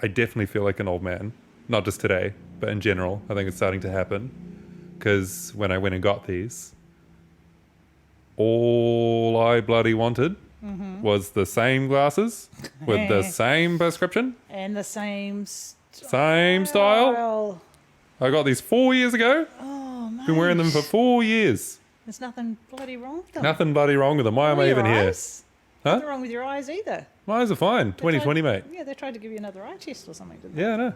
I definitely feel like an old man. Not just today, but in general. I think it's starting to happen. Because when I went and got these, all I bloody wanted was the same glasses with the same prescription, And the same same style. style. I got these 4 years ago. Oh, mate. Been wearing them for 4 years. There's nothing bloody wrong with them. Nothing bloody wrong with them. Why am I even here? Huh? Nothing wrong with your eyes either. My eyes are fine. They 2020, tried- mate. Yeah, they tried to give you another eye test or something, didn't they? Yeah, I know.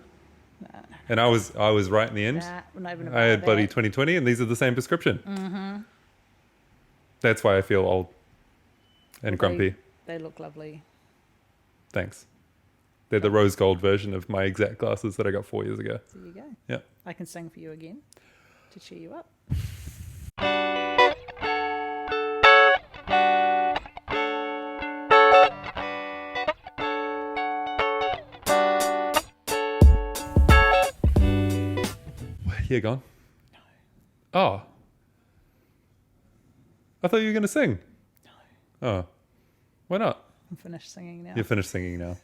No. And I was right in the end. Nah, we're not even I had about bloody that. 2020, and these are the same prescription. Mm-hmm. That's why I feel old and grumpy. They look lovely. Thanks. They're the rose gold version of my exact glasses that I got 4 years ago. There you go. Yeah. I can sing for you again to cheer you up. Yeah, gone. No. Oh. I thought you were going to sing. No. Oh. Why not? I'm finished singing now. You're finished singing now.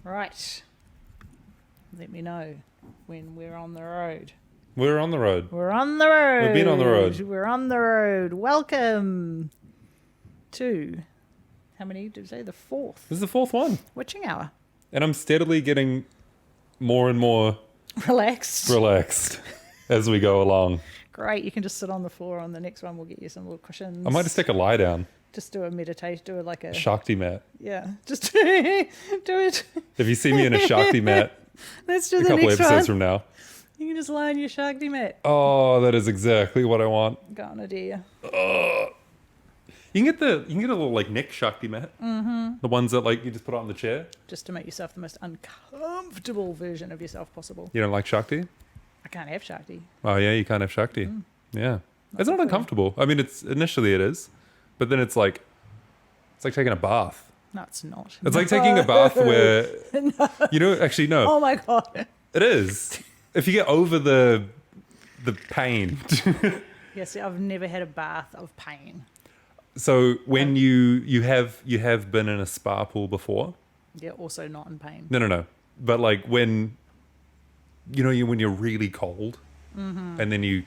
Right. Let me know when we're on the road. We're on the road. We're on the road. We've been on the road. We're on the road. Welcome to, how many did you say? The fourth This is the fourth one. witching hour. And I'm steadily getting more and more Relaxed. relaxed as we go along. Great. You can just sit on the floor. On the next one, we'll get you some little cushions. I might just take a lie down. Just do a meditation. Do it like a Shakti mat. yeah. Just do it. If you see me in a Shakti mat Let's do a the couple next episodes one. from now. You can just lie on your Shakti mat. Oh, that is exactly what I want. Go on a dear. You can get a little like neck Shakti mat. Mm-hmm. The ones that like you just put on the chair. Just to make yourself the most uncomfortable version of yourself possible. You don't like Shakti? I can't have Shakti. Oh yeah, you can't have Shakti. Yeah. It's not good. uncomfortable. I mean, initially it is, but then it's like taking a bath. No, it's not. It's like taking a bath where you know. Actually, no, Oh my god. it is. If you get over the pain. Yeah, see, I've never had a bath of pain. So when you have been in a spa pool before? Yeah, also not in pain. No. But like when when you're really cold, and then you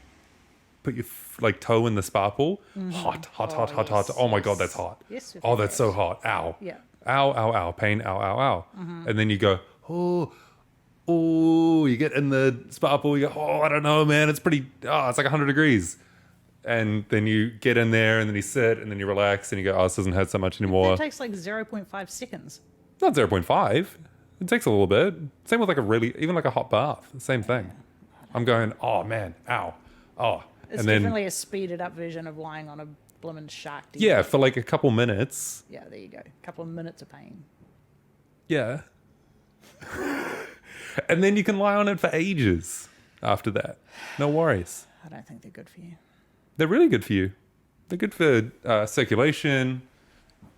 put your toe in the spa pool, hot. yes, Oh my god, yes. that's hot. Yes, we've Oh, had that's that. so hot. Ow. Yeah. Ow, pain, ow. And then you go, oh, you get in the spa pool, you go, oh, I don't know, man, it's pretty, it's like 100 degrees. And then you get in there, and then you sit, and then you relax, and you go, oh, this doesn't hurt so much anymore. That takes like 0.5 seconds. Not 0.5. It takes a little bit. Same with even like a hot bath. Same thing. I'm going, oh man, ow, oh. It's and then, definitely a speeded up version of lying on a blimmin' Shakti. yeah, for like a couple minutes. Yeah, there you go. A couple of minutes of pain. Yeah. And then you can lie on it for ages after that. No worries. I don't think they're good for you. They're really good for you. They're good for circulation,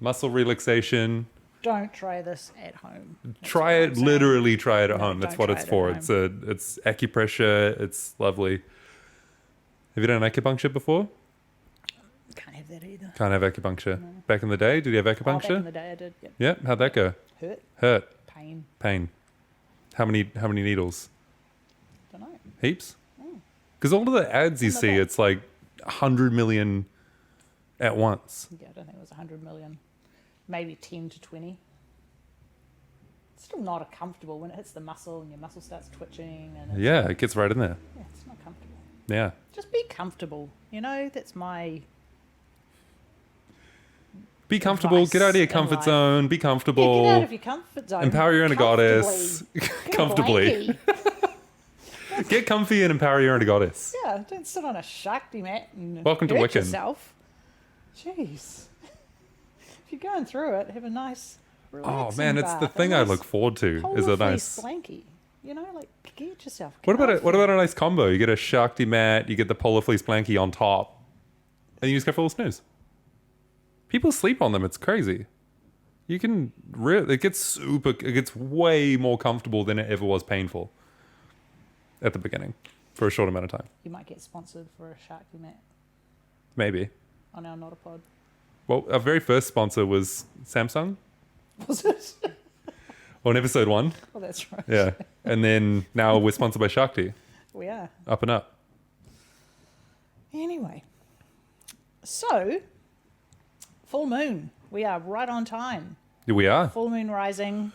muscle relaxation. Don't try this at home. That's Try what it, I'm saying. literally try it at No, home. That's don't what try it's it for. at It's acupressure. It's lovely. Have you done acupuncture before? Can't have that either. Can't have acupuncture. Back in the day, did you have Oh, back in acupuncture? the day I did. Yep. Yeah. How'd that go? Hurt. Hurt. Pain. Pain. How many needles? Don't know. Heaps. Because all of the ads you Some of see, that. it's like 100 million at once. Yeah, I don't think it was 100 million. Maybe 10 to 20. It's still not comfortable when it hits the muscle and your muscle starts twitching. And it's, Yeah, it gets right in there. yeah, it's not comfortable. Yeah. Just be comfortable. You know, that's my... Be comfortable. Get out of your Advice in comfort life. zone. Be Yeah, comfortable. get out of your comfort zone. Empower your inner goddess. Comfortably. Get a Comfortably. blankie. Get comfy and empower your inner goddess. Yeah, don't sit on a Shakti mat and Welcome to hurt Wiccan. yourself. Jeez. If you're going through it, have a nice, Oh relaxing man, it's the bath, thing a I nice look forward to. Is a polar nice. fleece blankie. You know, like get yourself. What about comfy. what about a nice combo? You get a Shakti mat, you get the polar fleece blankie on top, and you just go full snooze. People sleep on them. It's crazy. You can it gets way more comfortable than it ever was painful at the beginning for a short amount of time. You might get sponsored for a Shakti mat Maybe. on our Not a Pod. Well, our very first sponsor was Samsung Was it? on episode 1. Oh, that's right. Yeah. And then now we're sponsored by Shakti. We are. Up and up. Anyway, so full moon. We are right on time. Here we are. Full moon rising.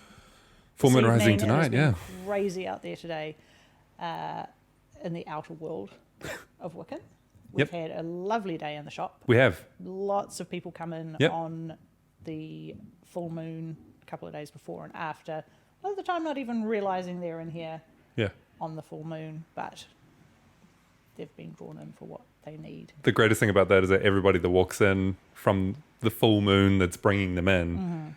Full this moon rising evening. It has tonight, been yeah. Crazy out there today in the outer world of Wiccan. We've Yep. had a lovely day in the shop. We have. Lots of people come in Yep. on the full moon a couple of days before and after. A lot of the time not even realizing they're in here Yeah. on the full moon, but they've been drawn in for what they need. The greatest thing about that is that everybody that walks in from the full moon that's bringing them in,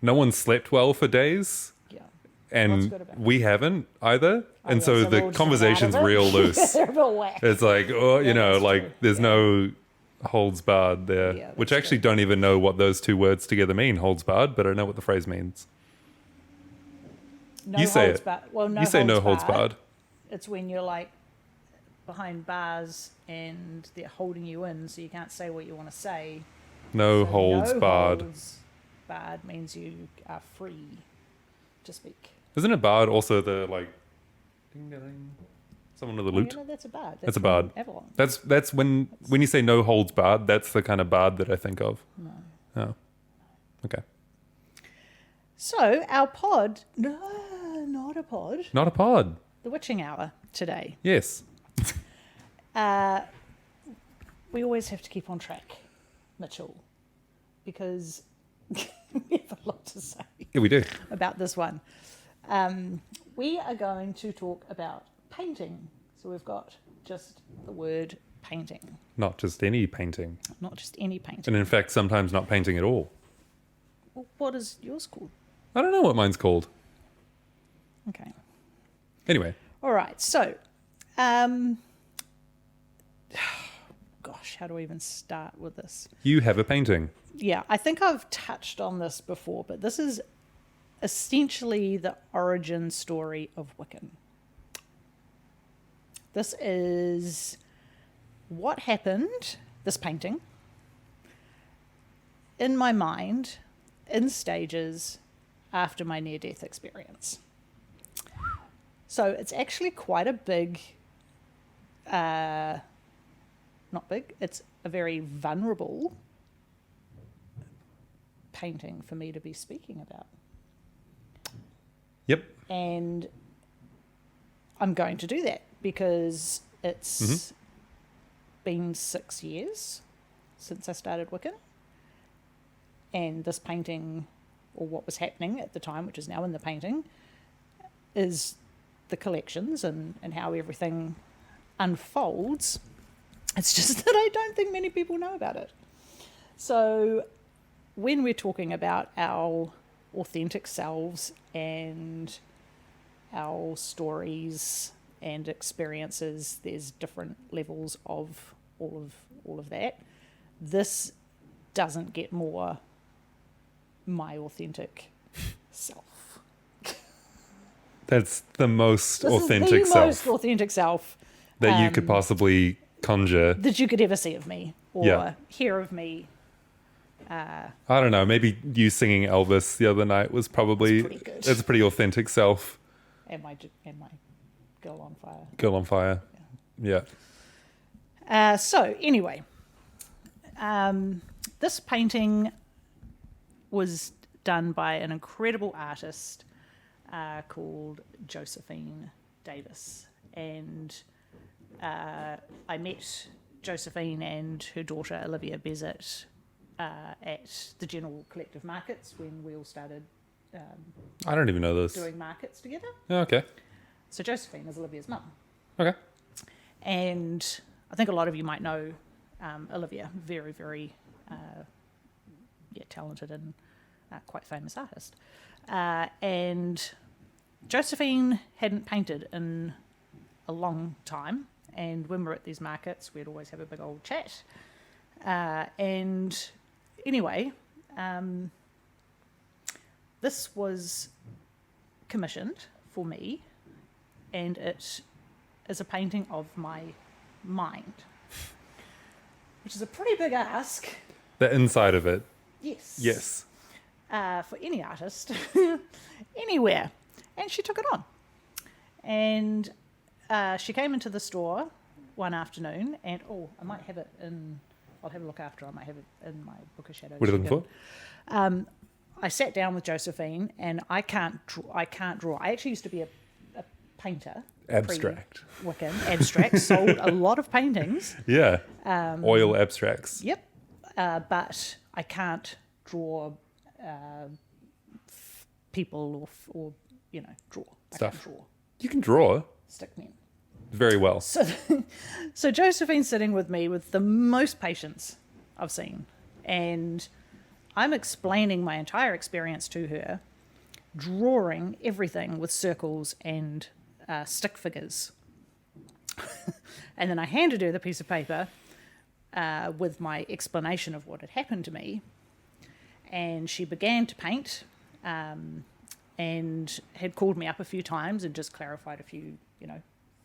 no one slept well for days. Yeah. What's And good about we haven't either. Oh, And yeah, so they're all the just conversation's out of it. real loose. They're a bit whack. It's like, oh, you Yeah, know, that's like true. there's no holds barred there, Yeah, which I that's actually true. don't even know what those two words together mean, holds barred, but I know what the phrase means. No you say holds it. Barred. Well, no You say holds no holds barred. It's when you're like behind bars and they're holding you in, so you can't say what you want to say. No So holds no barred. Holds barred means you are free to speak. Isn't it barred also the like ding-a-ding, someone with a Oh, lute? you know, that's a bard. That's a from bard. Avalon. That's when you say no holds barred, that's the kind of barred that I think of. No. Oh. Okay. So our pod, no, not a pod, Not a pod. the witching hour today. Yes. We always have to keep on track, Mitchell, because we have a lot to say Yeah, we do. about this one. We are going to talk about painting. So we've got just the word painting, Not just any painting. not just any painting. And in fact, sometimes not painting at all. Well, what is yours called? I don't know what mine's called. Okay. Anyway, All right. So, gosh, how do I even start with this? you have a painting. Yeah, I think I've touched on this before, but this is essentially the origin story of Wiccan. This is what happened, this painting, in my mind, in stages after my near-death experience. So it's actually quite a big, not big, it's a very vulnerable painting for me to be speaking about. Yep. And I'm going to do that because it's been 6 years since I started Wiccan. And this painting, or what was happening at the time, which is now in the painting, is the collections and how everything unfolds. It's just that I don't think many people know about it. So when we're talking about our authentic selves and our stories and experiences, there's different levels of all of that. This doesn't get more my authentic self. That's the most This authentic is the self most authentic self that you could possibly conjure. that you could ever see of me or Yeah. hear of me. I don't know. Maybe you singing Elvis the other night was probably It's pretty good. It's a pretty authentic self. And my girl on fire. Girl on fire. Yeah. So anyway, this painting was done by an incredible artist called Josephine Davis, and I met Josephine and her daughter Olivia Bezett at the General Collective Markets when we all started I don't even know this. doing markets together. Oh, okay. So Josephine is Olivia's mum. Okay. And I think a lot of you might know Olivia, very, very talented and quite famous artist. And Josephine hadn't painted in a long time. And when we're at these markets, we'd always have a big old chat. And anyway, this was commissioned for me, and it is a painting of my mind, which is a pretty big ask. The inside of it. Yes. Yes. for any artist anywhere. And she took it on. And she came into the store one afternoon, and I might have it in. I'll have a look after. I might have it in my book of shadows. What are you looking for? I sat down with Josephine, and I can't draw. I actually used to be a painter. Abstract. Wiccan abstract. Sold a lot of paintings. Yeah. Oil abstracts. Yep. But I can't draw people or draw. I Stuff. can't draw You can draw stick men. very well. So Josephine's sitting with me with the most patience I've seen, and I'm explaining my entire experience to her, drawing everything with circles and stick figures. And then I handed her the piece of paper with my explanation of what had happened to me, and she began to paint and had called me up a few times and just clarified a few,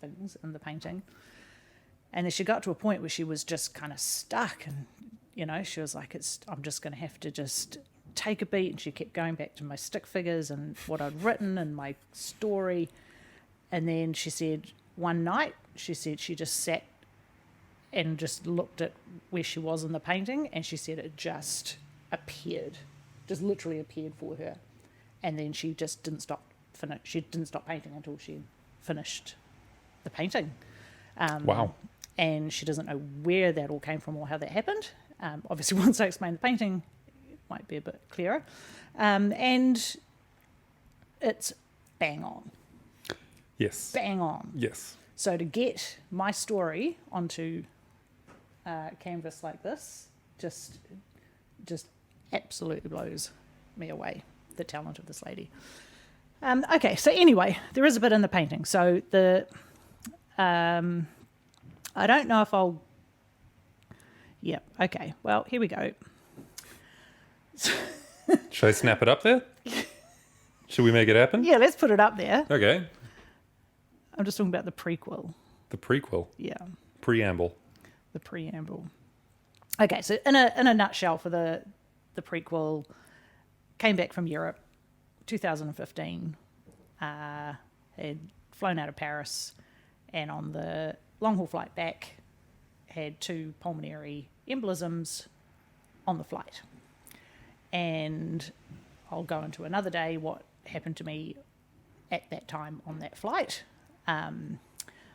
things in the painting. And then she got to a point where she was just kind of stuck, and she was like, I'm just going to have to just take a beat. And she kept going back to my stick figures and what I'd written and my story. And then she said one night, she just sat and just looked at where she was in the painting, and she said it just appeared, just literally appeared for her. And then she just didn't stop painting until she finished the painting. Wow. And she doesn't know where that all came from or how that happened. Obviously, once I explain the painting, it might be a bit clearer. And it's bang on. Yes. Bang on. Yes. So to get my story onto canvas like this just absolutely blows me away, the talent of this lady. Okay, so anyway, there is a bit in the painting. So I don't know if I'll... Yeah, okay. Well, here we go. Should I snap it up there? Should we make it happen? Yeah, let's put it up there. Okay. I'm just talking about the prequel. The prequel. Yeah, Preamble. the preamble. Okay, so in a nutshell, for the prequel, came back from Europe, 2015, had flown out of Paris, and on the long-haul flight back, had 2 pulmonary embolisms on the flight. And I'll go into another day what happened to me at that time on that flight.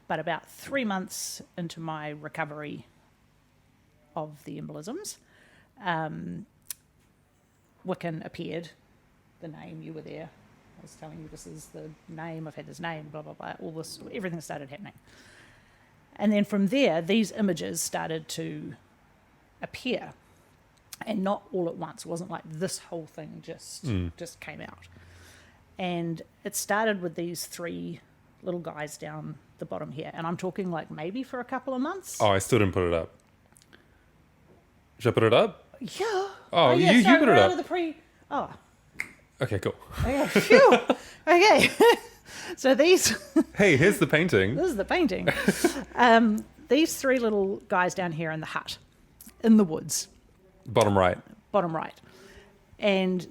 But about 3 months into my recovery of the embolisms, Wiccan appeared. The name, you were there. I was telling you this is the name, I've had this name, blah, blah, blah. All this, everything started happening. And then from there, these images started to appear. And not all at once. It wasn't like this whole thing just came out. And it started with these 3 little guys down the bottom here. And I'm talking like maybe for a couple of months. Oh, I still didn't put it up. Should I put it up? Yeah. Oh, yeah, you sorry, put it we're up. out of the pre... Oh, Okay, cool. okay. Phew. Okay. So these... Hey, here's the painting. This is the painting. These 3 little guys down here in the hut, in the woods. Bottom right. Bottom right. And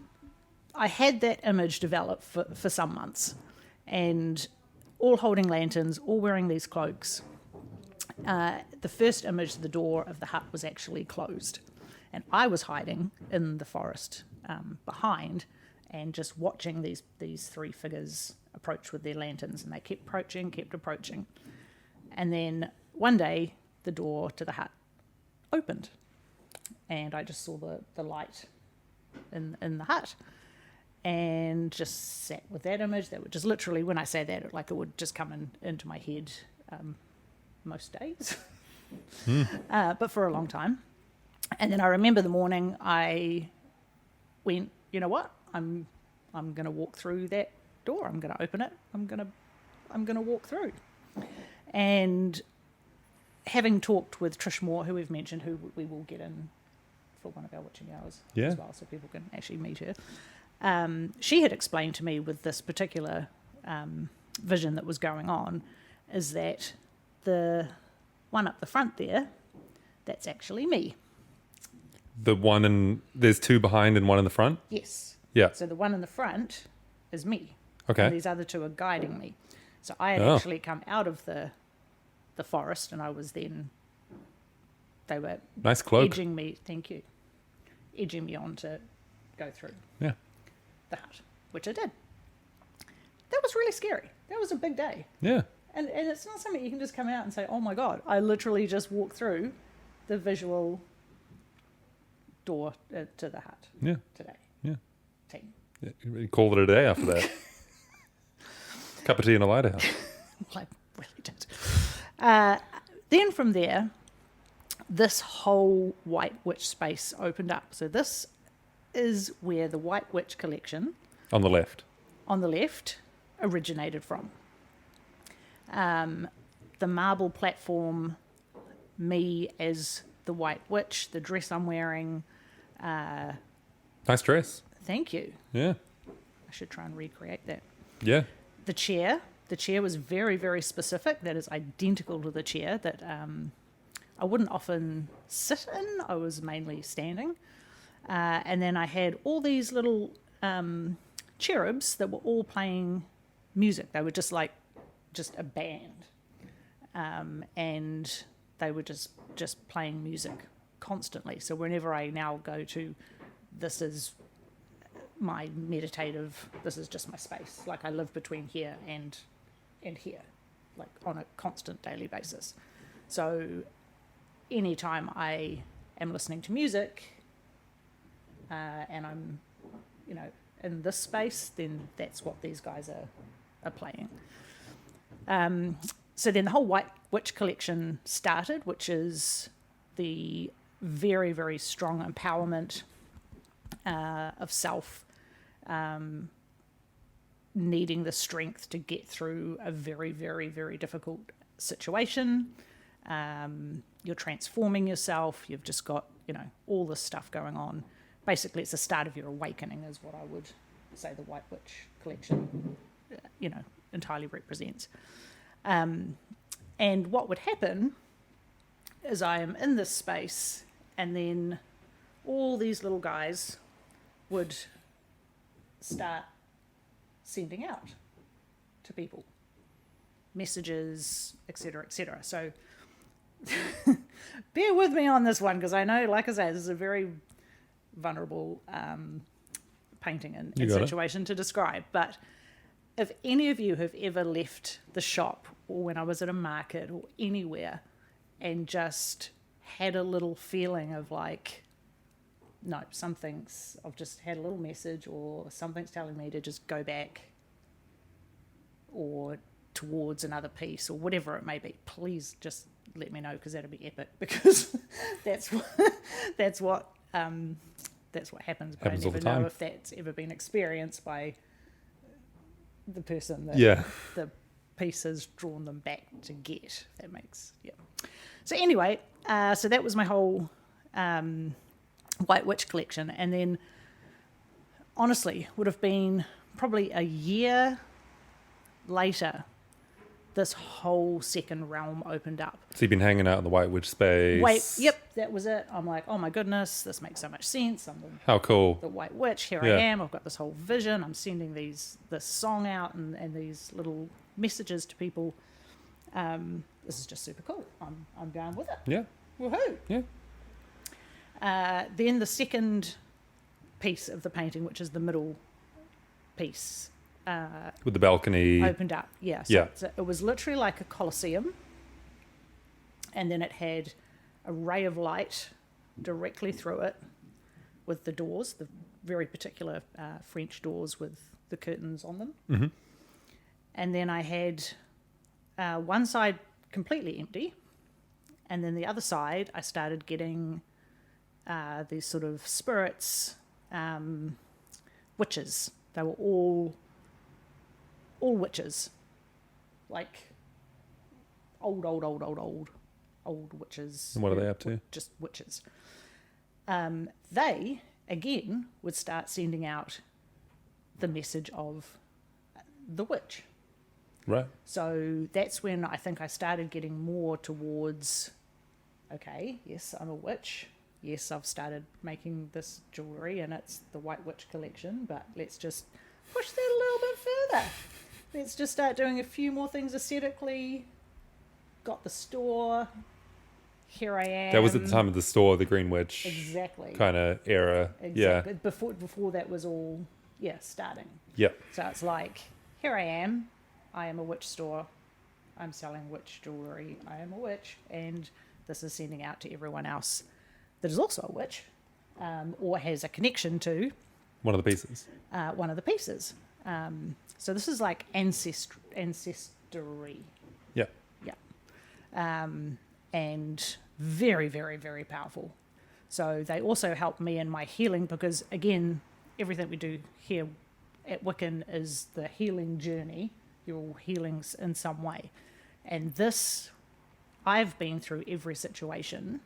I had that image developed for some months, and all holding lanterns, all wearing these cloaks. The first image, the door of the hut was actually closed, and I was hiding in the forest behind and just watching these 3 figures approach with their lanterns, and they kept approaching. And then one day the door to the hut opened, and I just saw the light in the hut, and just sat with that image. That would just literally, when I say that, it would just come into my head most days, but for a long time. And then I remember the morning I went, you know what? I'm going to walk through that door. I'm going to open it. I'm going to walk through. And having talked with Trish Moore, who we've mentioned, who we will get in for one of our witching hours as well, so people can actually meet her. She had explained to me with this particular vision that was going on, is that the one up the front there, that's actually me. The one there's 2 behind and 1 in the front? Yes. Yeah. So the one in the front is me. Okay. And these other two are guiding me. So I had Oh. actually come out of the forest, and I was then. They were Nice cloak. edging me. Thank you. Edging me on to go through Yeah. the hut, which I did. That was really scary. That was a big day. Yeah. And it's not something you can just come out and say, oh my God, I literally just walked through the visual door to the hut Yeah. today. Yeah. Team. Yeah. You called it a day after that. Cup of tea in a lighthouse. I really did. Then from there, this whole White Witch space opened up. So this is where the White Witch collection On the left. on the left originated from. The marble platform, me as the White Witch, the dress I'm wearing. Nice dress. Thank you. Yeah. I should try and recreate that. Yeah. The chair was very, very specific. That is identical to the chair that I wouldn't often sit in. I was mainly standing. And then I had all these little cherubs that were all playing music. They were just a band. And they were just playing music constantly. So whenever I now go to, this is my meditative, this is just my space. Like I live between here and here, like on a constant daily basis. So anytime I am listening to music and I'm, in this space, then that's what these guys are playing. So then the whole White Witch collection started, which is the very, very strong empowerment of self, needing the strength to get through a very, very, very difficult situation. You're transforming yourself. You've just got, all this stuff going on. Basically, it's the start of your awakening is what I would say the White Witch collection, entirely represents. And what would happen is I am in this space, and then all these little guys would start sending out to people messages, etc., etc. So bear with me on this one, because I know, like I say, this is a very vulnerable painting and situation to describe. But if any of you have ever left the shop, or when I was at a market or anywhere, and just had a little feeling of like, no, I've just had a little message, or something's telling me to just go back or towards another piece, or whatever it may be, please just let me know, because that'd be epic, because that's what happens. But Happens I all the never know time. if that's ever been experienced by the person that the piece has drawn them back to get. That makes, So anyway, so that was my whole White Witch collection. And then, honestly, would have been probably a year later, this whole second realm opened up. So you've been hanging out in the White Witch space. Yep, that was it. I'm like, oh my goodness, this makes so much sense. How cool. The White Witch, here I am. I've got this whole vision. I'm sending this song out and these little messages to people. This is just super cool. I'm going with it. Yeah. Woohoo! Yeah. Then the second piece of the painting, which is the middle piece, With the balcony. opened up. So it was literally like a Colosseum, and then it had a ray of light directly through it with the doors, the very particular French doors with the curtains on them. Mm-hmm. And then I had one side completely empty, and then the other side I started getting these sort of spirits, witches. They were all witches, like old witches. And what are they up to? Just witches. They, again, would start sending out the message of the witch. Right. So that's when I think I started getting more towards, okay, yes, I'm a witch. yes, I've started making this jewellery and it's the White Witch collection, but let's just push that a little bit further. Let's just start doing a few more things aesthetically. Got the store. Here I am. That was at the time of the store, the Green Witch Exactly. kind of era. Exactly. Before that was all, starting. Yeah. So it's like, here I am a witch store. I'm selling witch jewellery. I am a witch. And this is sending out to everyone else that is also a witch, or has a connection to One of the pieces. one of the pieces. So this is like ancestry. Yeah. Yeah. And very, very, very powerful. So they also help me in my healing because, again, everything we do here at Wiccan is the healing journey. You're all healing in some way. And this, I've been through every situation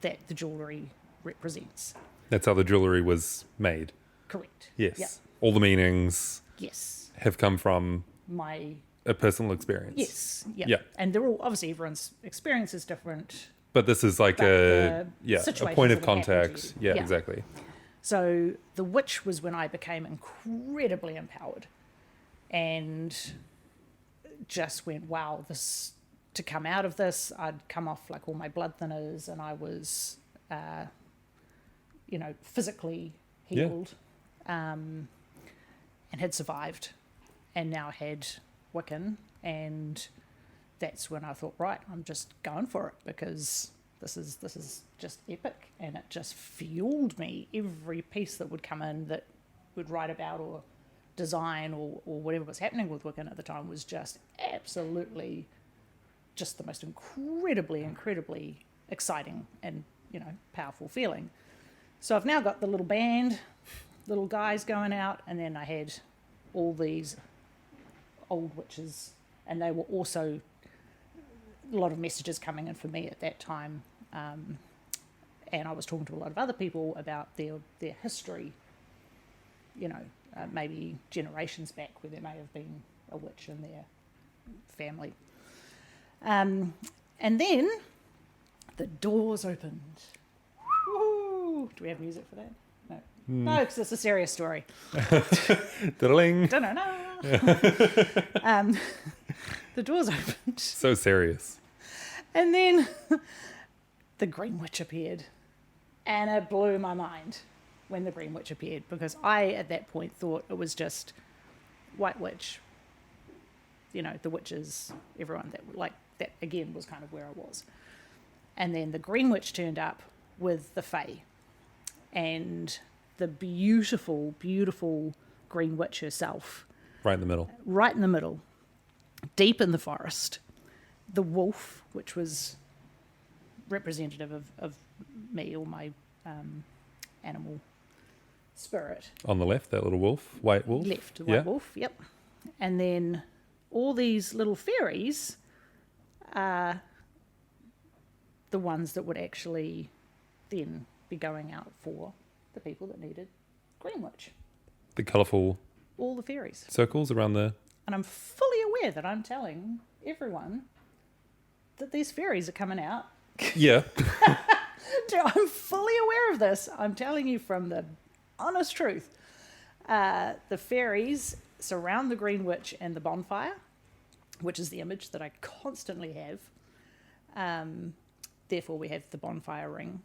that the jewellery represents. That's how the jewellery was made. Correct. Yes. Yeah. All the meanings Yes. have come from My a personal experience. yes. Yeah. Yeah. And they're all obviously everyone's experience is different. But this is like But a the a situations point of that have happened to contact. you. Yeah, Yeah. exactly. So the witch was when I became incredibly empowered and just went, wow, this to come out of this, I'd come off like all my blood thinners and I was, physically healed and had survived and now had Wiccan. And that's when I thought, right, I'm just going for it because this is just epic, and it just fueled me. Every piece that would come in that would write about or design or whatever was happening with Wiccan at the time was just absolutely just the most incredibly exciting and powerful feeling. So I've now got the little band, little guys going out, and then I had all these old witches, and they were also a lot of messages coming in for me at that time, and I was talking to a lot of other people about their history, maybe generations back where there may have been a witch in their family. And then the doors opened. Woo! Do we have music for that? No. No, because it's a serious story. Diddling. The doors opened. So serious. And then the Green Witch appeared. And it blew my mind when the Green Witch appeared, because I, at that point, thought it was just White Witch. The witches, everyone that again was kind of where I was. And then the Green Witch turned up with the Fae. And the beautiful, beautiful Green Witch herself. Right in the middle. Right in the middle. Deep in the forest. The wolf, which was representative of me or my animal spirit. On the left, that little wolf, white wolf. Left, the white wolf, yep. And then all these little fairies are the ones that would actually then be going out for the people that needed Green Witch. The colourful All the fairies. circles around the... And I'm fully aware that I'm telling everyone that these fairies are coming out. Yeah. I'm fully aware of this. I'm telling you from the honest truth. The fairies surround the Green Witch and the bonfire, which is the image that I constantly have. Therefore, we have the bonfire ring.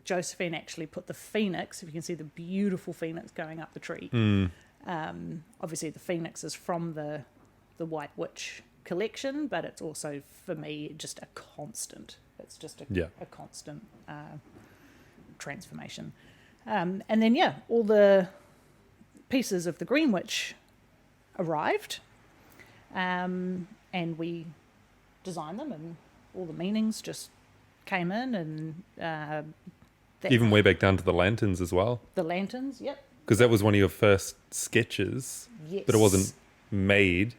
Josephine actually put the phoenix, if you can see the beautiful phoenix going up the tree. Obviously, the phoenix is from the White Witch collection, but it's also, for me, just a constant. It's just a constant transformation. And then, all the pieces of the Green Witch arrived, and we designed them, and all the meanings just came in, and Even way back down to the lanterns as well. the lanterns, yep. Because that was one of your first sketches, Yes. but it wasn't made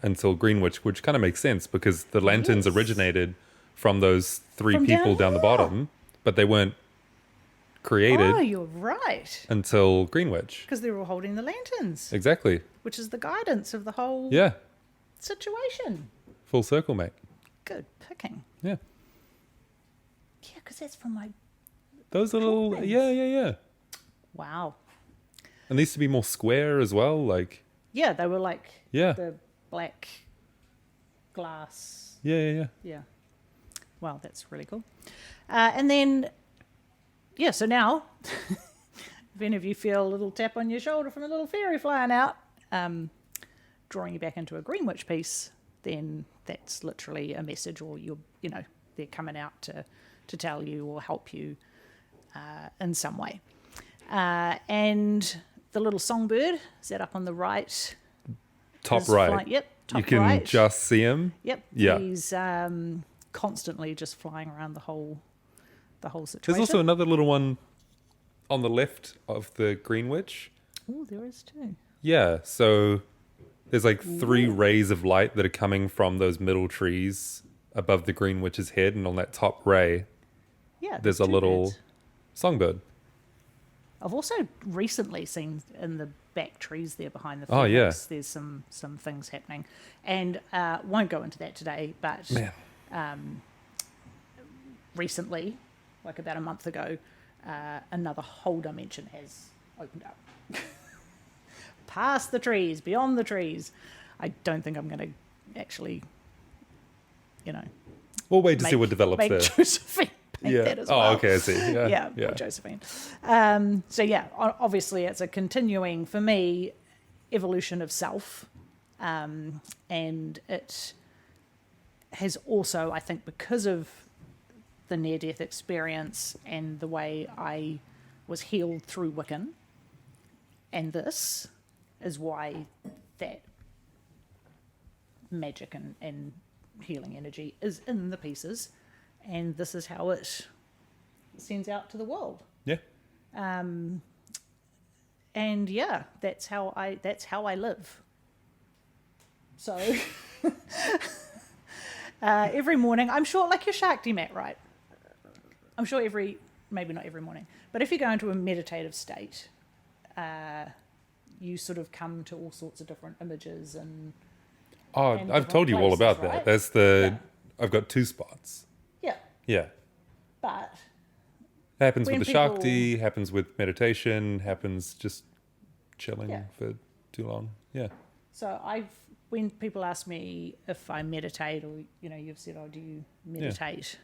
until Green Witch, which kind of makes sense because the lanterns Yes. originated from those three From people down the there. bottom, but they weren't created Oh, you're right. until Green Witch. Because they were holding the lanterns, Exactly. which is the guidance of the whole Yeah. situation. Full circle, mate. Good picking. Yeah. Yeah, because that's from my... Those are little, Drawings. yeah. Wow. And these to be more square as well, like, Yeah, they were like yeah, the black glass. yeah. Yeah. Wow, that's really cool. And then, yeah, so now, if any of you feel a little tap on your shoulder from a little fairy flying out, drawing you back into a Greenwich piece, then that's literally a message, or they're coming out to tell you or help you in some way. And the little songbird, is that up on the right? Top Is right. yep, top You can right. just see him. Yep. Yeah. He's constantly just flying around the whole situation. There's also another little one on the left of the Greenwich. Oh, there is too. Yeah, so there's like 3 rays of light that are coming from those middle trees above the Greenwич's head, and on that top ray, Yeah. there's a two little birds. songbird. I've also recently seen in the back trees there behind the Oh, yeah. Phoenix, there's some things happening. And won't go into that today, but Man, recently, like about a month ago, another whole dimension has opened up. Past the trees, beyond the trees. I don't think I'm going to actually, we'll wait to see what develops make there. Josephine paint that as well. Oh, okay, I see. Yeah, Yeah. poor Josephine. So yeah, obviously it's a continuing, for me, evolution of self. And it has also, I think, because of the near-death experience and the way I was healed through Wiccan, and this is why that magic and healing energy is in the pieces, and this is how it sends out to the world. Yeah. And yeah, that's how I live. So every morning, I'm sure, like your Shakti mat, right? I'm sure maybe not every morning, but if you go into a meditative state, you sort of come to all sorts of different images and Oh, and I've told you all different about places, that. right? That's the I've got 2 spots. yeah, Yeah. but Happens When with the people- Shakti, happens with meditation, happens just chilling Yeah. for too long. Yeah. so when people ask me if I meditate, or you've said, oh, do you meditate?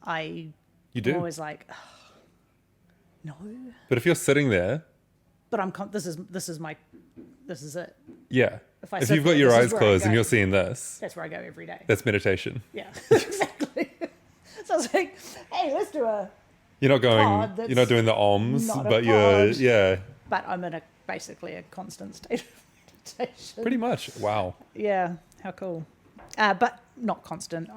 You I'm do. always like, no, But if you're sitting there, but this is it. yeah. If I If sit you've got there, your this is eyes where I closed and go. you're seeing this, That's where I go every day. that's meditation. Yeah, exactly. So I was like, hey, let's do a. You're not going, Pod that's you're not doing the alms, not a but you're, pod. yeah, But I'm in basically a constant state of meditation. pretty much. Wow. Yeah, how cool. But not constant.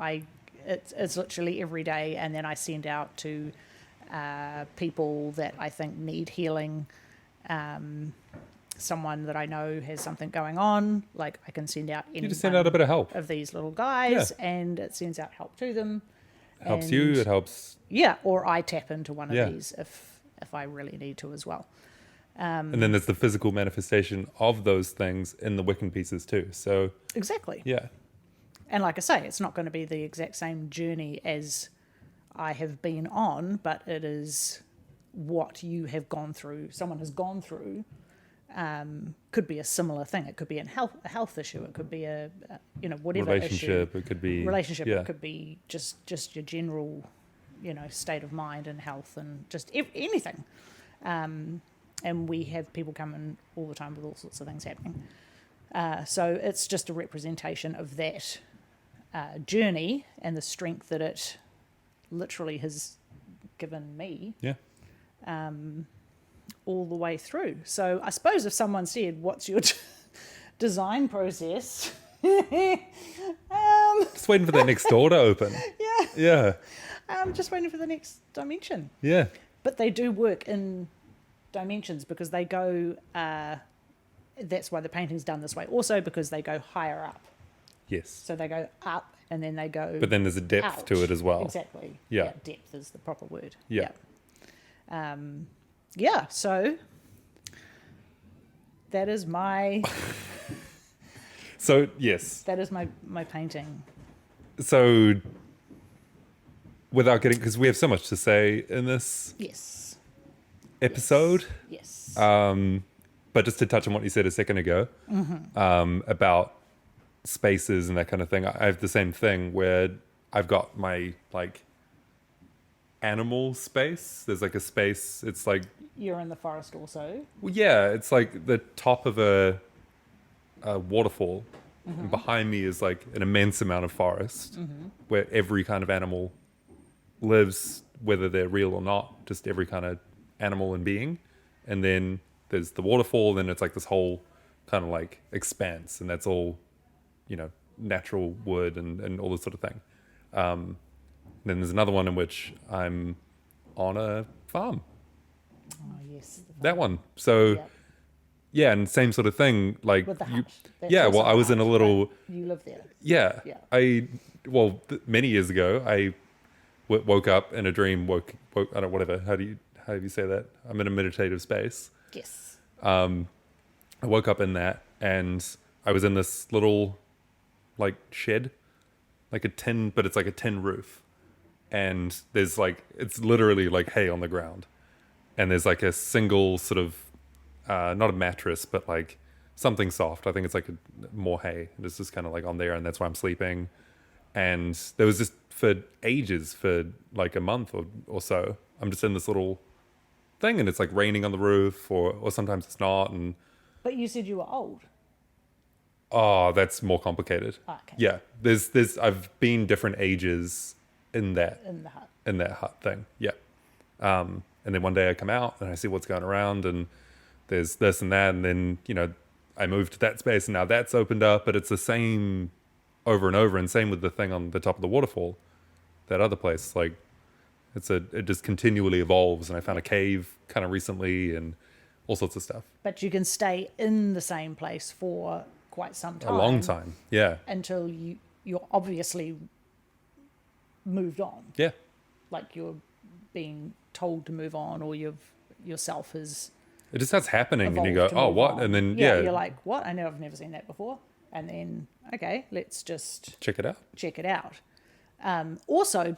It's literally every day, and then I send out to people that I think need healing. Someone that I know has something going on, like I can send out any You just send out a bit of help. of these little guys, and it sends out help to them. It helps And- you, it helps. Yeah, or I tap into one of Yeah. these if I really need to as well. And then there's the physical manifestation of those things in the Wiccan pieces too. So, Exactly. yeah. And like I say, it's not going to be the exact same journey as I have been on, but it is what you have gone through, someone has gone through. Could be a similar thing. It could be a health issue. It could be a whatever Relationship, issue. it could be. Relationship. Yeah. It could be just your general, state of mind and health and just anything. And we have people come in all the time with all sorts of things happening. So it's just a representation of that journey and the strength that it literally has given me Yeah. all the way through. So I suppose if someone said, what's your design process? Just waiting for that next door to open. Yeah, Yeah. I'm just waiting for the next dimension. Yeah. But they do work in dimensions because they go, that's why the painting's done this way. Also because they go higher up. Yes. So they go up and then they go But then there's a depth out. to it as well. Exactly. Yeah. Depth is the proper word. Yeah. Yeah. So that is my So, yes. my painting. So without getting, because we have so much to say in this Yes. episode. Yes. But just to touch on what you said a second ago, about spaces and that kind of thing, I have the same thing where I've got my like animal space. There's like a space. It's like, You're in the forest also. well, yeah, it's like the top of a waterfall. And behind me is like an immense amount of forest where every kind of animal lives, whether they're real or not, just every kind of animal and being. And then there's the waterfall, then it's like this whole kind of like expanse, and that's all, you know, natural wood and all this sort of thing. Then there's another one in which I'm on a farm. Oh, yes. That one. So Yeah. yeah, and same sort of thing. Like With the you, hut. That's yeah. also Well, I a was in a hut, little. but You live there. Yeah. Yeah. Many years ago, I woke up in a dream. Woke. I don't know, whatever. How do you say that? I'm in a meditative space. Yes. I woke up in that, and I was in this little, like, shed, like a tin, but it's like a tin roof, and there's like, it's literally like hay on the ground, and there's like a single sort of, not a mattress, but like something soft. I think it's like more hay, and it's just kind of like on there, and that's where I'm sleeping. And there was just for ages, for like a month or so, I'm just in this little thing, and it's like raining on the roof, or sometimes it's not, and But you said you were old. oh, that's more complicated. Okay. Yeah, there's I've been different ages in that In the hut. thing. Yeah. And then one day I come out and I see what's going around, and there's this and that, and then, you know, I moved to that space and now that's opened up, but it's the same over and over, and same with the thing on the top of the waterfall, that other place. Like it just continually evolves, and I found a cave kind of recently and all sorts of stuff. But you can stay in the same place for quite some time. A long time. Yeah. Until you're obviously moved on. Yeah. Like you're being told to move on, or yourself has It just starts happening, and you evolved go, to oh, move what? on. And then, You're yeah, like, what? I've never seen that before. And then, okay, let's just check it out. check it out. Also, I'm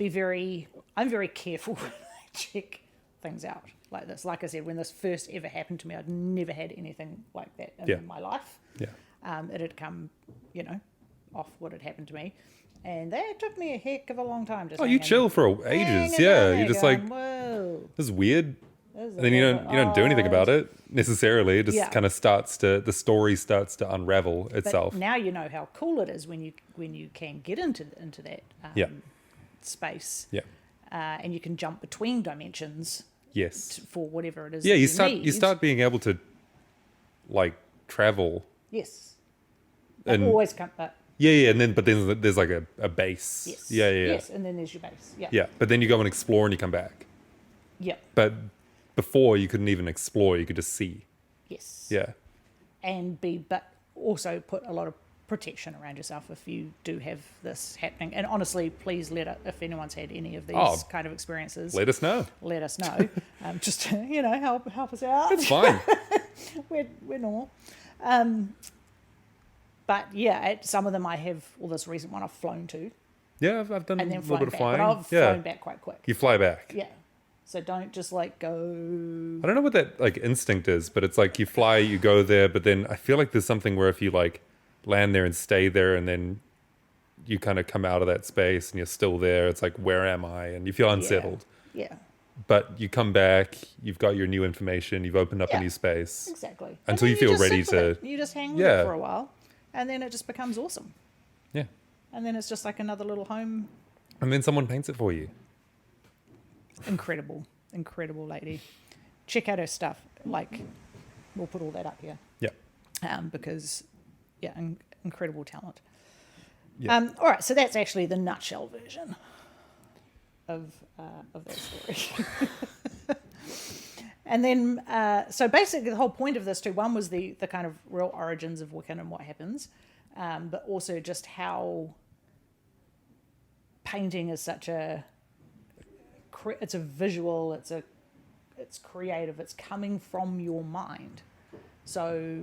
very careful when I check things out like this. Like I said, when this first ever happened to me, I'd never had anything like that in Yeah. my life. Yeah. It had come, off what had happened to me. And that took me a heck of a long time. Just Oh, you chill for ages. hanging Yeah. down You're there just going, like, whoa. this is weird. This is And then you a don't do anything about it necessarily. It just Yeah. kind of the story starts to unravel But itself. now you know how cool it is when you can get into that Yeah. space, Yeah. and you can jump between dimensions Yes. for whatever it is. Yeah. that You need. start being able to like travel. Yes. They And- always come. Yeah. But then there's like a base. Yes. Yeah. Yes, and then there's your base. Yeah. Yeah. But then you go and explore and you come back. Yeah. But before you couldn't even explore, you could just see. Yes. Yeah. But also put a lot of protection around yourself if you do have this happening. And honestly, please if anyone's had any of these Oh, kind of experiences, Let us know. let us know. Just to, help us out. It's fine. we're normal. But yeah, some of them I have. Well, this recent one I've flown to Yeah. I've done and a then little flown bit of back. flying. But I've Yeah. flown back quite quick. You fly back. Yeah. So don't just like go. I don't know what that like instinct is, but it's like you fly, you go there, but then I feel like there's something where if you like land there and stay there, and then you kind of come out of that space and you're still there, it's like, where am I? And you feel unsettled. Yeah. But you come back, you've got your new information, you've opened up Yeah. a new space. Exactly. And Until then you feel just ready sit with to- it. You just hang with Yeah. it for a while, and then it just becomes awesome. Yeah. And then it's just like another little home. And then someone paints it for you. Incredible, incredible lady. Check out her stuff. Like, we'll put all that up here. Yeah. Because, yeah, incredible talent. Yeah. All right, so that's actually the nutshell version of that story. And then, so basically the whole point of this too, one was the kind of real origins of Wiccan and what happens, but also just how painting is such it's a visual, it's creative, it's coming from your mind. So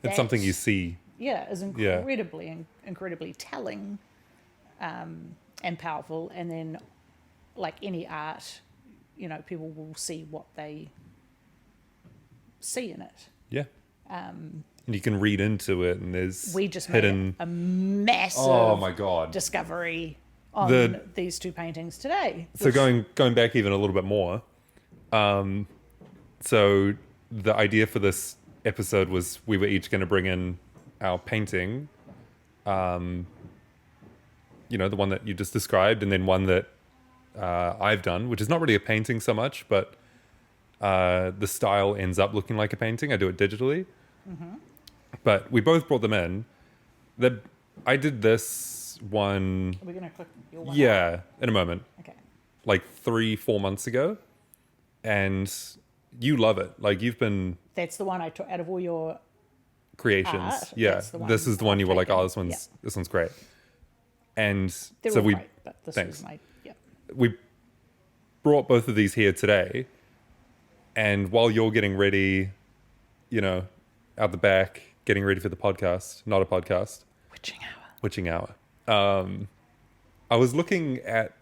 It's something you that, see. yeah, is incredibly telling and powerful. And then like any art, people will see what they see in it. Yeah. And you can read into it, and there's We just hidden. made a massive Oh my god! discovery on these two paintings today. So going back even a little bit more. So the idea for this episode was we were each going to bring in our painting. The one that you just described, and then one that I've done, which is not really a painting so much, but the style ends up looking like a painting. I do it digitally. Mm-hmm. But we both brought them in. I did this one. Are we going to click your one? Yeah, in a moment. Okay. Like 3-4 months ago. And you love it. Like you've been That's the one I took out of all your creations. art. Yeah. That's the one This is the one I've you were like, taken. oh, this one's great. And They're so all we great, but this thanks. was my, yeah. we brought both of these here today. And while you're getting ready, out the back, getting ready for the podcast, not a podcast, Witching Hour. I was looking at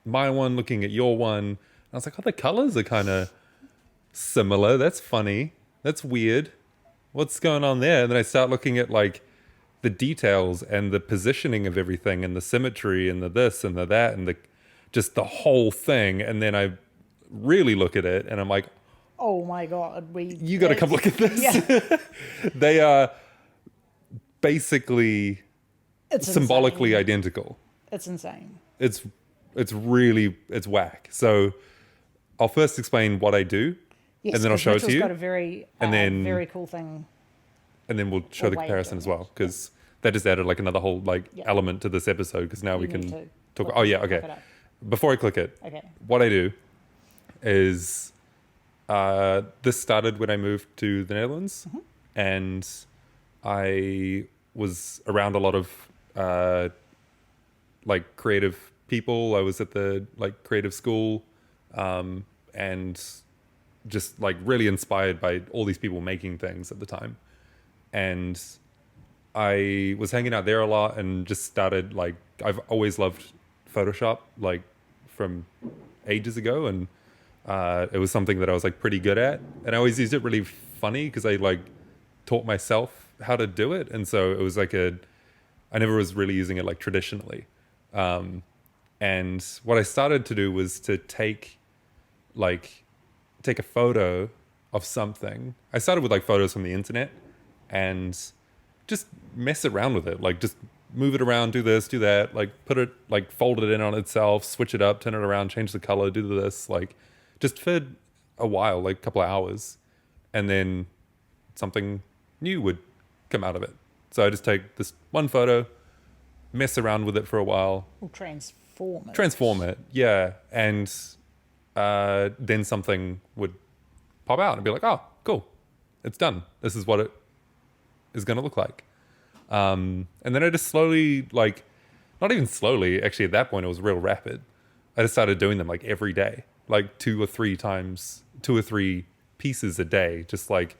my one, looking at your one, and I was like, oh, the colors are kind of similar. That's funny. That's weird. What's going on there? And then I start looking at like the details and the positioning of everything and the symmetry and the this and the that and just the whole thing. And then I really look at it and I'm like, Oh my God. you got to come look at this. Yeah. They are basically It's symbolically insane. identical. It's insane. It's whack. So I'll first explain what I do, Yes, and then I'll 'cause show it Mitchell's to you, got a very, and then- very cool thing. and then we'll show the way of comparison doing as well, it. because that just added like another whole Yeah. element to this episode. Because now we You can need to talk. look Oh it- yeah, look okay. it up. Before I click it, Okay. what I do is this started when I moved to the Netherlands, Mm-hmm. and I was around a lot of like creative people. I was at the like creative school, and just like really inspired by all these people making things at the time. And I was hanging out there a lot and just started like, I've always loved Photoshop, like from ages ago. And it was something that I was like pretty good at. And I always used it really funny because I like taught myself how to do it. And so it was like I never was really using it like traditionally. And what I started to do was to take a photo of something. I started with like photos from the internet and just mess around with it. Like just move it around, do this, do that, like put it, like fold it in on itself, switch it up, turn it around, change the color, do this, like just for a while, like a couple of hours. And then something new would come out of it. So I just take this one photo, mess around with it for a while, We'll transform it. yeah. And then something would pop out and be like, oh, cool, it's done. This is what it is going to look like. And then I just slowly, like, not even slowly, actually at that point it was real rapid. I just started doing them like every day, like 2 or 3 pieces a day, just like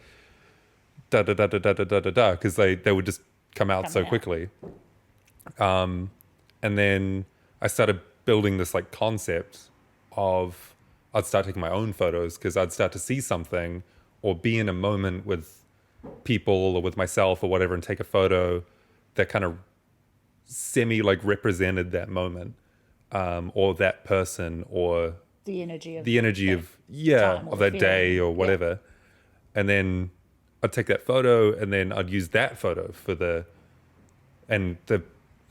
da da da da da da da da da, because they would just come out so quickly. And then I started building this like concept of I'd start taking my own photos because I'd start to see something or be in a moment with people or with myself or whatever and take a photo that kind of semi like represented that moment, or that person or The energy of the energy that of time or of the that day feeling. or whatever. And then I'd take that photo and then I'd use that photo for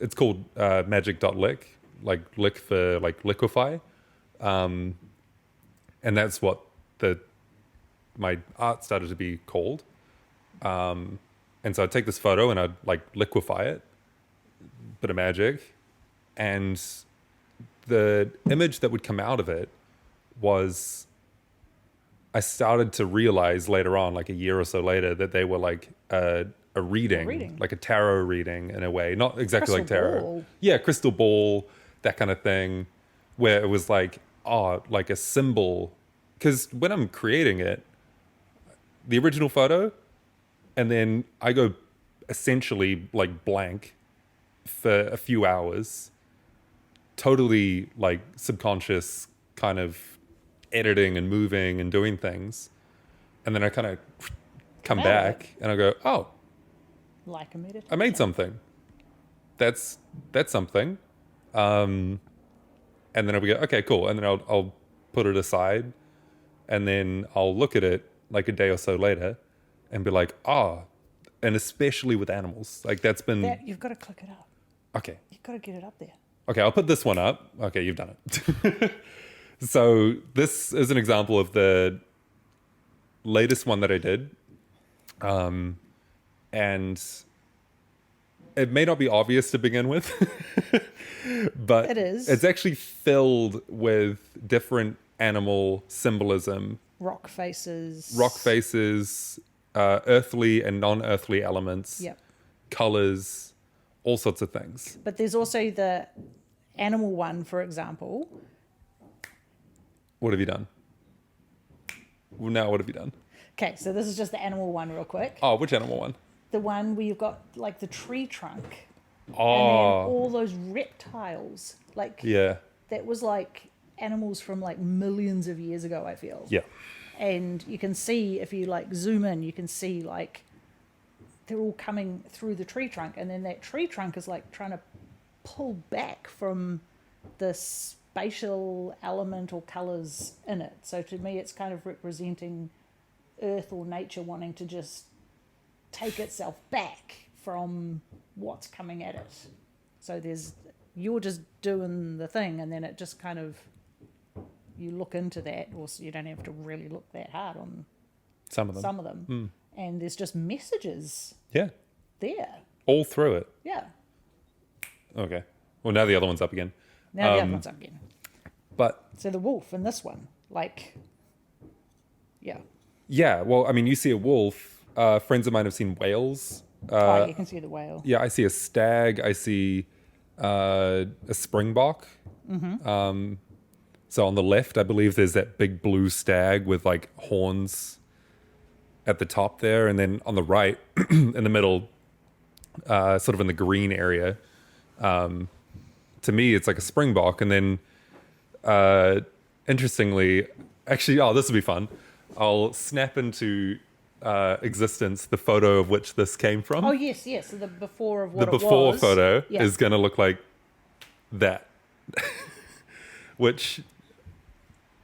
it's called magic.lick, like lick for like liquefy. And that's what my art started to be called. And so I'd take this photo and I'd like liquefy it, bit of magic. And the image that would come out of it was, I started to realize later on, like a year or so later, that they were like a reading, like a tarot reading in a way, not exactly like Crystal tarot. ball. Yeah, crystal ball, that kind of thing, where it was like, like a symbol. Because when I'm creating it, the original photo, and then I go essentially like blank for a few hours. totally like subconscious kind of editing and moving and doing things. And then I kind of come Nailed back and I go, oh, Like a meditation. I made something. That's something. And then I'll go, okay, cool. And then I'll put it aside, and then I'll look at it like a day or so later and be like, and especially with animals, like that's been, You've got to click it up. okay. You've got to get it up there. Okay, I'll put this one up. Okay, you've done it. So this is an example of the latest one that I did. And it may not be obvious to begin with, but It is. It's actually filled with different animal symbolism, Rock faces. earthly and non-earthly elements, Yep. colors, all sorts of things. But there's also the animal one, for example. What have you done? Well, now what have you done? Okay, so this is just the animal one real quick. Oh, which animal one? The one where you've got like the tree trunk and then Oh, all those reptiles. Like yeah, that was like animals from like millions of years ago, I feel. yeah, And you can see, if you like zoom in, you can see like they're all coming through the tree trunk, and then that tree trunk is like trying to pull back from the spatial element or colors in it. So to me, it's kind of representing earth or nature wanting to just take itself back from what's coming at it. So you're just doing the thing, and then it just kind of, you look into that, or you don't have to really look that hard on some of them. some of them, and there's just messages Yeah, there. all through it. Yeah. Okay. Well, now the other one's up again. Now the other one's up again. But So the wolf in this one, like, yeah. yeah, well, I mean, you see a wolf. Friends of mine have seen whales. You can see the whale. Yeah, I see a stag. I see a springbok. So on the left, I believe there's that big blue stag with like horns at the top there, and then on the right, in the middle, sort of in the green area, to me, it's like a springbok. And then, interestingly, actually, this will be fun. I'll snap into existence the photo of which this came from. Oh, yes, yes. So the before of what The it before was. photo Yeah. is going to look like that, which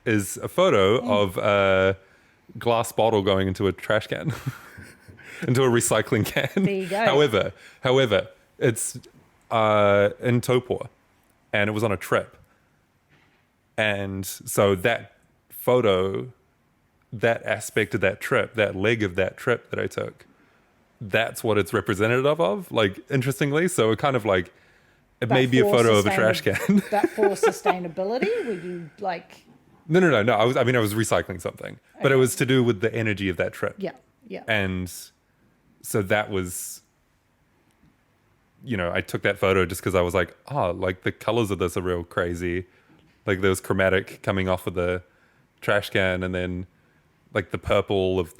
is a photo of a glass bottle going into a trash can, into a recycling can. There you go. However, it's in Topor, and it was on a trip. And so that photo, that aspect of that trip, that leg of that trip that I took, that's what it's representative of, like, interestingly. So it kind of like, it may be a for photo of a trash can. But for sustainability, were you like, No. I was recycling something, but it was to do with the energy of that trip. yeah, yeah. And so that was, I took that photo just because I was like, like the colors of this are real crazy. Like there was chromatic coming off of the trash can, and then like the purple of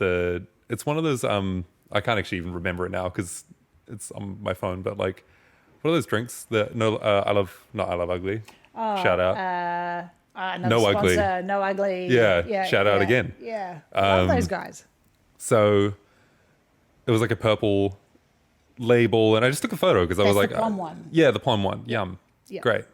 it's one of those, I can't actually even remember it now because it's on my phone, but like, what are those drinks that, I love ugly. Shout out. Another No Ugly. sponsor, No Ugly. Yeah, shout out again. Yeah, love those guys. So it was like a purple label, and I just took a photo because I was That's like, the plum one. Yeah, the plum one. Yum. Yeah. Great.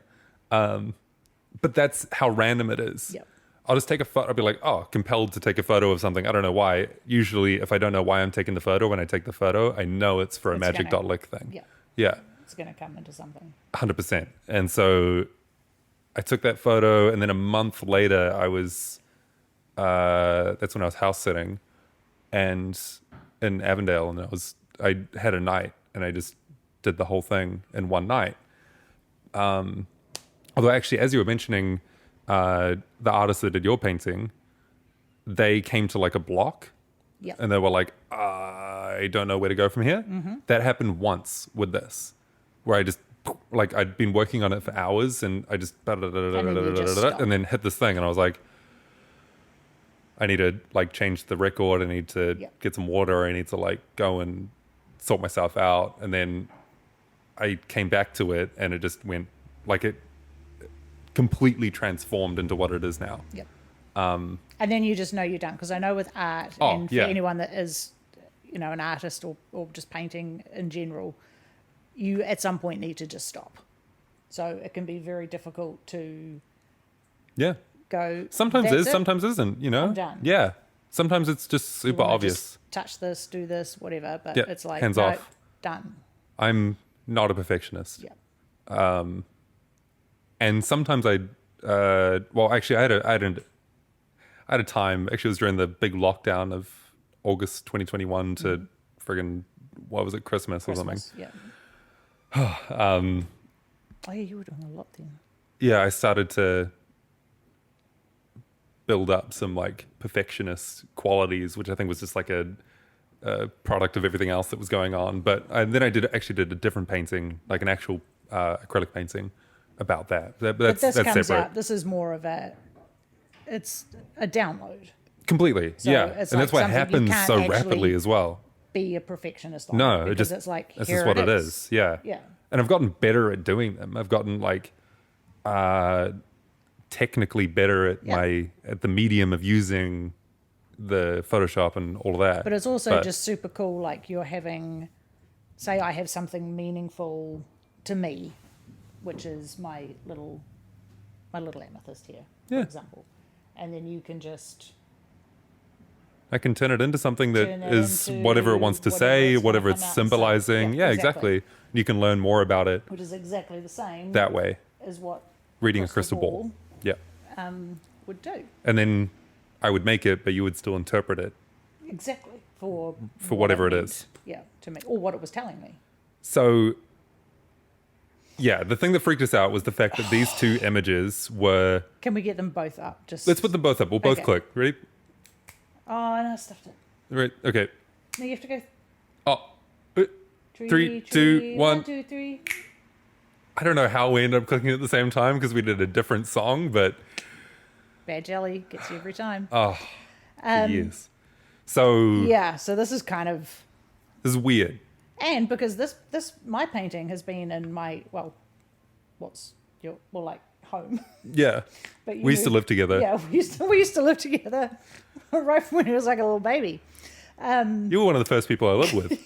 But that's how random it is. Yep. I'll just take a photo. I'll be like, compelled to take a photo of something. I don't know why. Usually, if I don't know why I'm taking the photo, when I take the photo, I know it's for a It's magic gonna- dot lick thing. Yeah, Yeah. it's going to come into something. 100%. And so I took that photo, and then a month later, I was, that's when I was house sitting, and in Avondale, and I had a night, and I just did the whole thing in one night. Although actually, as you were mentioning, the artists that did your painting, they came to like a block, Yeah. and they were like, I don't know where to go from here. That happened once with this, where I just, like, I'd been working on it for hours, and I just, stopped. and then hit this thing, and I was like, I need to like change the record. I need to Yeah. get some water. I need to like go and sort myself out. And then I came back to it, and it just went like completely transformed into what it is now. Yep. And then you just know you're done. Because I know with art, and for yeah. anyone that is, an artist or just painting in general, you at some point need to just stop. So it can be very difficult to Yeah. go. Sometimes "That's it is, it. sometimes isn't, I'm done." Yeah. Sometimes it's just You super wanna obvious. just touch this, do this, whatever. But Yeah, it's like, hands no, off. done. I'm not a perfectionist. Yeah. And sometimes actually I had a time, actually it was during the big lockdown of August 2021 to friggin', what was it, Christmas or something. Yeah. Oh yeah, you were doing a lot then. Yeah, I started to build up some like perfectionist qualities, which I think was just like a product of everything else that was going on. But then I did a different painting, like an actual acrylic painting about that. But That's this comes separate. out. This is more of it's a download. Completely, So yeah. it's And like that's why it something you happens can't so actually rapidly as well. Be a perfectionist on No, it it because just it's like this here is what it is. Yeah. Yeah. And I've gotten better at doing them. I've gotten like technically better at Yeah. at the medium of using the Photoshop and all of that. But it's also just super cool. Like you're having, say, I have something meaningful to me, which is my little amethyst here, Yeah. for example, and then you can just I can turn it into something that turn it is into whatever it wants to whatever say, it's gonna whatever come it's out and say. symbolizing. Yeah, Yeah, exactly. exactly. You can learn more about it which is exactly the same that way, as what reading a crystal ball. Yeah. would do. And then I would make it, but you would still interpret it. Exactly for whatever it meant, is. Yeah, to me, or what it was telling me. So, yeah, the thing that freaked us out was the fact that these two images were. Can we get them both up? Just Let's put them both up. We'll both Okay. click. Ready? Oh, and I stuffed it. Right. Okay. No, you have to go. Oh. Three, two, one. 1, 2, 3. I don't know how we ended up clicking at the same time because we did a different song, but Bad jelly gets you every time. for years. So Yeah, so this is kind of, this is weird. and because this my painting has been in my what's your like home. Yeah. But you We used to moved- live together. Yeah, we used to live together right from when he was like a little baby. You were one of the first people I lived with.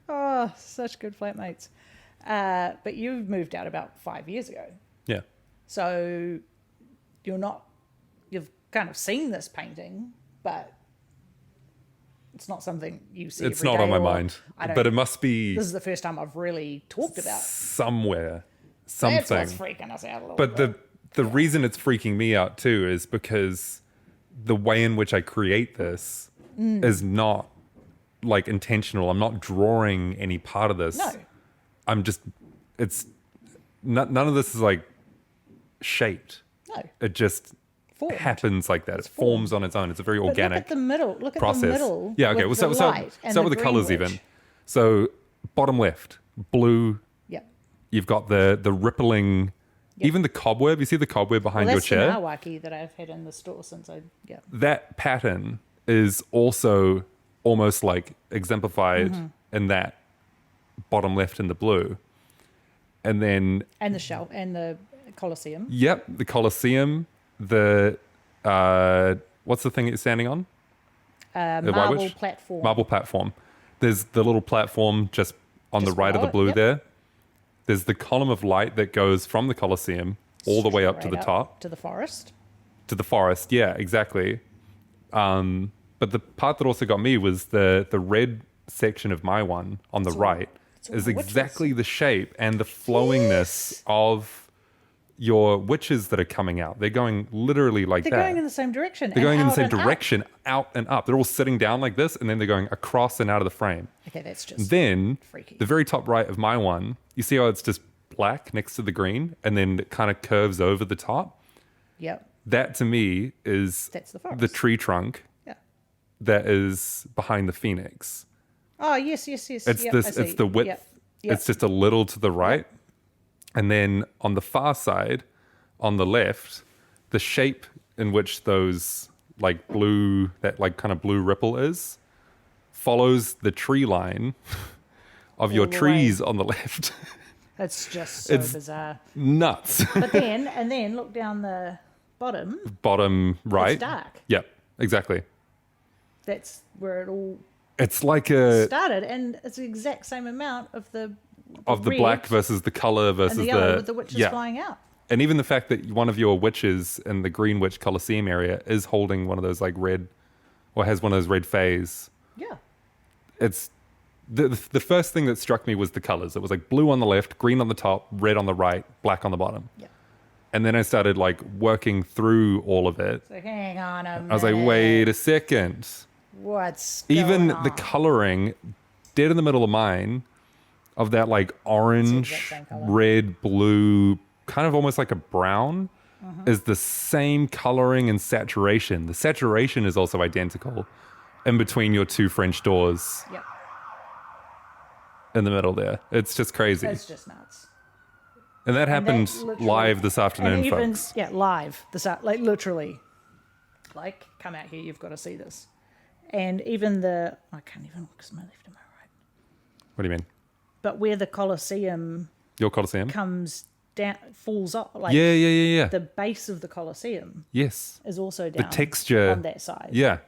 Oh, such good flatmates. But you moved out about 5 years ago. Yeah. So you've kind of seen this painting, but it's not something you see It's every not day on my or- mind. I don't- But it must be This is the first time I've really talked about somewhere. That's Something. what's freaking us out a little But bit. the reason it's freaking me out too is because the way in which I create this is not like intentional. I'm not drawing any part of this. No. I'm just it's none of this is like shaped. No. It just Formed. happens like that. It formed. forms on its own. It's a very But organic look at the middle. Look at process. the middle. Yeah, okay. with We'll the start light and with the colors greenwich. even. So bottom left, blue. Yep. You've got the rippling, even the cobweb. You see the cobweb behind Well, your that's the chair? Nawaki that I've had in the store since yeah. That pattern is also almost like exemplified Mm-hmm. in that bottom left in the blue. And then, And the shell and the Colosseum. yep, the Colosseum, the, what's the thing it's standing on? The White Marble Witch? platform. Marble platform. There's the little platform just on Just the right of below the it, blue yep. there. There's the column of light that goes from the Colosseum all the way up to the Straight top. to the forest. To the forest. Yeah, exactly. But the part that also got me was the red section of my one on the right all is the witches. exactly the shape and the flowingness of your witches that are coming out. They're going literally like They're that. going in the same direction. They're going in the out same and up. direction, out and up. They're all sitting down like this, and then they're going across and out of the frame. Okay, that's just Then freaky. the very top right of my one, you see how it's just black next to the green, and then it kind of curves over the top. Yep. That to me is That's the forest. the tree trunk Yeah. that is behind the phoenix. Oh yes, yes, yes. It's Yep, I this. It's see. the width. Yep. Yep. It's just a little to the right, and then on the far side, on the left, the shape in which those like blue, that like kind of blue ripple is, follows the tree line of your the way. trees on the left. It's just so It's- bizarre. Nuts. But then look down the bottom. Bottom right. It's dark. Yep, exactly. That's where it all It's like a started, and it's the exact same amount of the red black versus the color versus and the yellow with the witches flying out. And even the fact that one of your witches in the Greenwich Coliseum area is holding one of those like red, or has one of those red fays. Yeah. It's the first thing that struck me was the colors. It was like blue on the left, green on the top, red on the right, black on the bottom. Yeah. And then I started like working through all of it. So hang on a minute. I was like, wait a second. What's Even going the on? coloring, dead in the middle of mine, of that like orange, exact same colour. red, blue, kind of almost like a brown, is the same coloring and saturation. The saturation is also identical in between your two French doors Yep. in the middle there. It's just crazy. It's just nuts. And that happened literally- live this afternoon, and even, folks. Yeah, live. Like literally. Like, come out here, you've got to see this. And even I can't even look because my left and my right. What do you mean? But where the Colosseum Your Colosseum? comes down, falls off, like Yeah. the base of the Colosseum Yes. is also down texture- on that side. Yeah.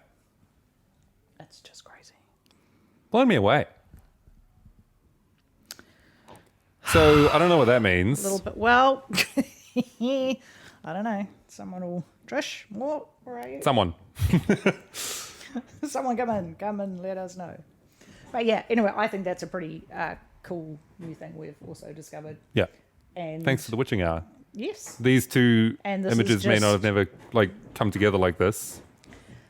It's just crazy. Blown me away. So I don't know what that means. A little bit. Well, I don't know. Someone will. Trish, what? Where are you? Someone. Someone come and let us know. But yeah, anyway, I think that's a pretty cool new thing we've also discovered. Yeah. And Thanks to the witching hour. yes. These two And this is images may not just- have never like come together like this.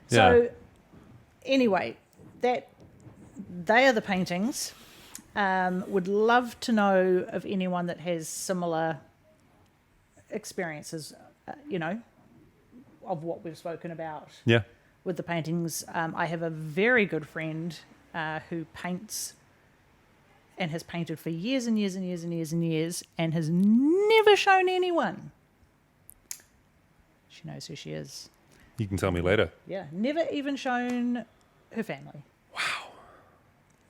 So anyway, that they are the paintings. Would love to know of anyone that has similar experiences, of what we've spoken about Yeah. with the paintings. I have a very good friend who paints and has painted for years and years and years and years and years and has never shown anyone. She knows who she is. You can tell me later. Yeah, never even shown her family.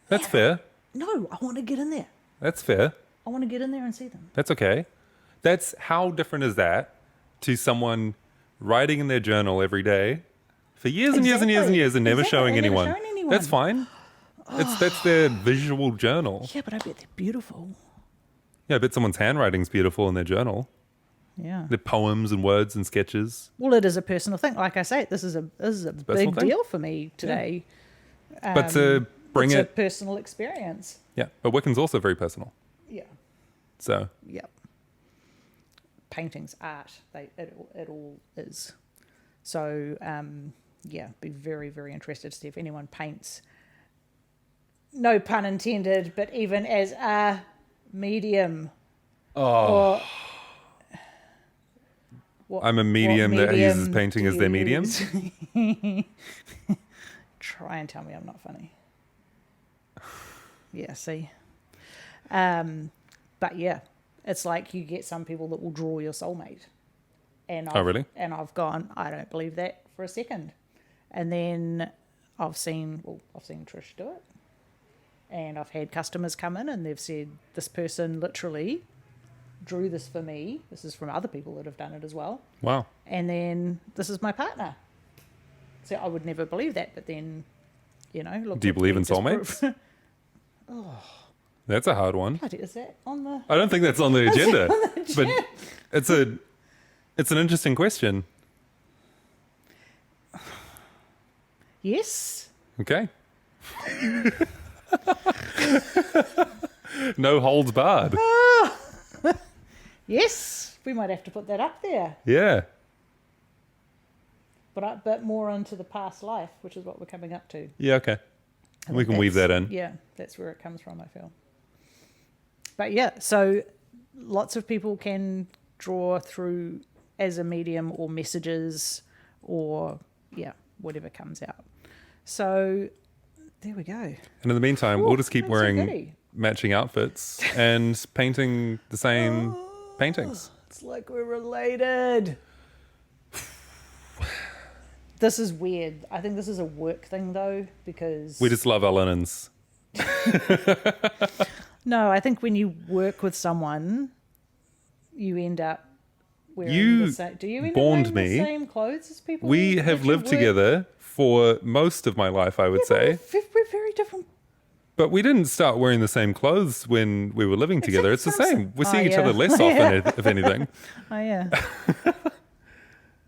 That's fair. No, I want to get in there. That's fair. I want to get in there and see them. That's okay. That's how different is that to someone writing in their journal every day for years and years and years and Exactly. years and never Exactly, showing and never anyone. showing anyone. That's fine. That's their visual journal. Yeah, but I bet they're beautiful. Yeah, I bet someone's handwriting's beautiful in their journal. Yeah. Their poems and words and sketches. Well, it is a personal thing. Like I say, this is a personal big thing. deal for me today. But to bring it's a it, personal experience. yeah. But Wiccans also very personal. Yeah. So Yep. Paintings, art, it all is. So yeah, be very, very interested to see if anyone paints. No pun intended, but even as a medium. Oh. What, I'm a medium what that uses medium painting do as their you medium. use? Try and tell me I'm not funny. Yeah, see. But yeah, it's like you get some people that will draw your soulmate. And Oh, really? And I've gone, I don't believe that for a second. And then I've seen Trish do it. And I've had customers come in and they've said, this person literally drew this for me. This is from other people that have done it as well. Wow. And then this is my partner. So I would never believe that, but then, look. Do you at believe me, in just soulmates? prove- That's a hard one. Bloody, is that on the? I don't think that's on the agenda. But it's an interesting question. Yes. Okay. No holds barred. Yes. We might have to put that up there, Yeah. but more into the past life, which is what we're coming up to. Yeah, okay. I We think can weave that that's- in. Yeah, that's where it comes from, I feel. But yeah, so lots of people can draw through as a medium or messages or, whatever comes out. So there we go. And in the meantime, Ooh, we'll just keep that's a wearing goodie. matching outfits and painting the same paintings. It's like we're related. This is weird. I think this is a work thing though, because We just love our linens. No, I think when you work with someone, you end up wearing You the same. Do you end up borned wearing me. the same clothes as people? We that have you lived work- together for most of my life, I would Yeah, but say. we're very different. But we didn't start wearing the same clothes when we were living together. It's the Exactly. same. We're Oh, seeing each other yeah. less often, if anything. Oh yeah.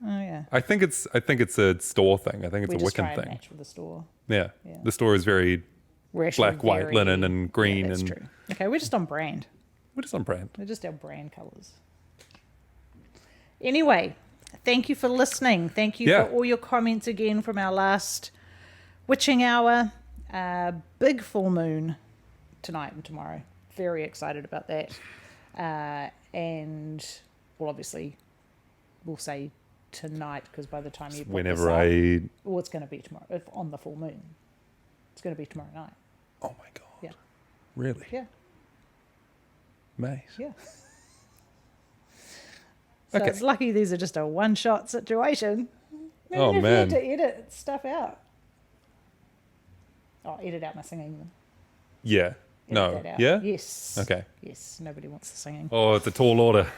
Oh yeah. I think it's a store thing. I think it's We a just try Wiccan and thing. match with the store. Yeah. Yeah. The store is very We're actually black, white, very- linen, and green, Yeah, that's and true. Okay, we're just on brand. we're just on brand. They're just our brand colours. Anyway, thank you for listening. Thank you Yeah. for all your comments again from our last witching hour. Big full moon tonight and tomorrow. Very excited about that. And well, obviously, we'll say tonight because by the time you put Whenever this up, well, it's going to be tomorrow. If on the full moon, it's going to be tomorrow night. Oh my God. Yeah, Really? yeah, Mate. yeah. So Okay. it's lucky these are just a one-shot situation. Imagine Oh, if you man. had to edit stuff out. Oh, edit out my singing. Then. Yeah. Edit No. that out. Yeah? Yes. Okay. Yes. Nobody wants the singing. Oh, it's a tall order.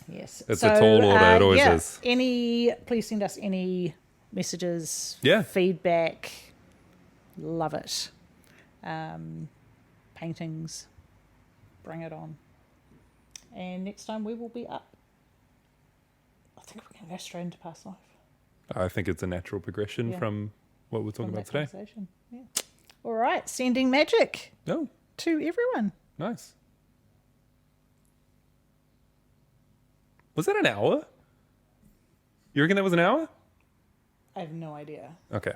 Yes. It's a tall order, it always yeah, is. Please send us any messages. Yeah. Feedback. Love it. Paintings. Bring it on. And next time we will be up. I think we're going to go straight into past life. I think it's a natural progression Yeah. from what we're talking from about that today. conversation. Yeah. All right. Sending magic Oh, to everyone. nice. Was that an hour? You reckon that was an hour? I have no idea. Okay.